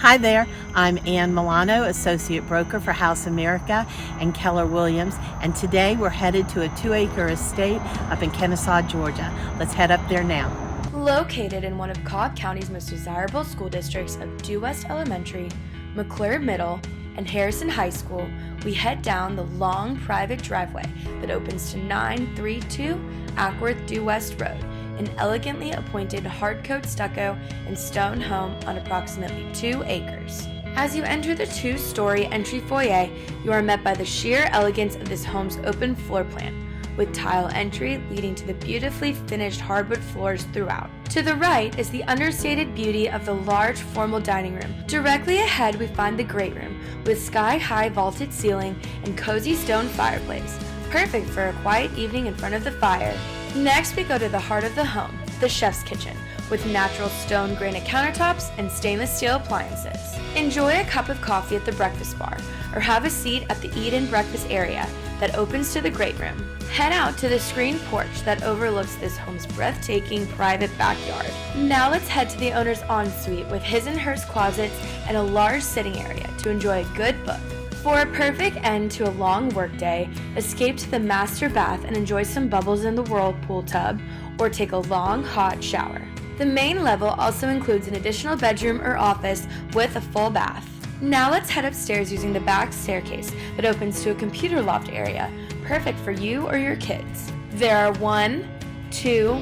Hi there, I'm Ann Milano, Associate Broker for House America and Keller Williams, and today we're headed to a 2-acre estate up in Kennesaw, Georgia. Let's head up there now. Located in one of Cobb County's most desirable school districts of Due West Elementary, McClure Middle, and Harrison High School, we head down the long private driveway that opens to 932 Acworth Due West Road, an elegantly appointed hardcoat stucco and stone home on approximately 2 acres. As you enter the 2-story entry foyer, you are met by the sheer elegance of this home's open floor plan, with tile entry leading to the beautifully finished hardwood floors throughout. To the right is the understated beauty of the large formal dining room. Directly ahead we find the great room, with sky-high vaulted ceiling and cozy stone fireplace, perfect for a quiet evening in front of the fire. Next, we go to the heart of the home, the chef's kitchen, with natural stone granite countertops and stainless steel appliances. Enjoy a cup of coffee at the breakfast bar, or have a seat at the eat-in breakfast area that opens to the great room. Head out to the screened porch that overlooks this home's breathtaking private backyard. Now let's head to the owner's ensuite with his and hers closets and a large sitting area to enjoy a good book. For a perfect end to a long workday, escape to the master bath and enjoy some bubbles in the whirlpool tub, or take a long, hot shower. The main level also includes an additional bedroom or office with a full bath. Now let's head upstairs using the back staircase that opens to a computer loft area, perfect for you or your kids. There are 1, 2,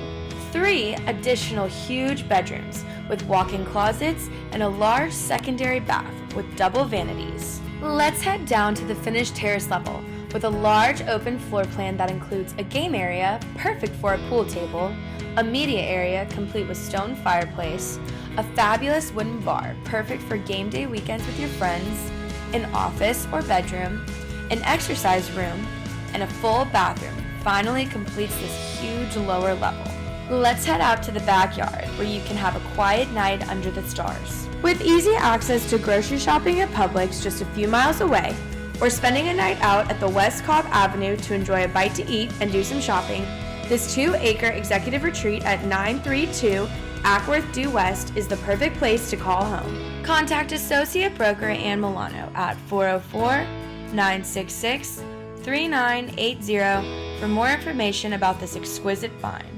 3 additional huge bedrooms with walk-in closets and a large secondary bath with double vanities. Let's head down to the finished terrace level with a large open floor plan that includes a game area, perfect for a pool table, a media area complete with stone fireplace, a fabulous wooden bar, perfect for game day weekends with your friends, an office or bedroom, an exercise room, and a full bathroom finally completes this huge lower level. Let's head out to the backyard where you can have a quiet night under the stars. With easy access to grocery shopping at Publix just a few miles away, or spending a night out at the West Cobb Avenue to enjoy a bite to eat and do some shopping, this 2-acre executive retreat at 932 Acworth Due West is the perfect place to call home. Contact Associate Broker Ann Milano at 404-966-3980 for more information about this exquisite find.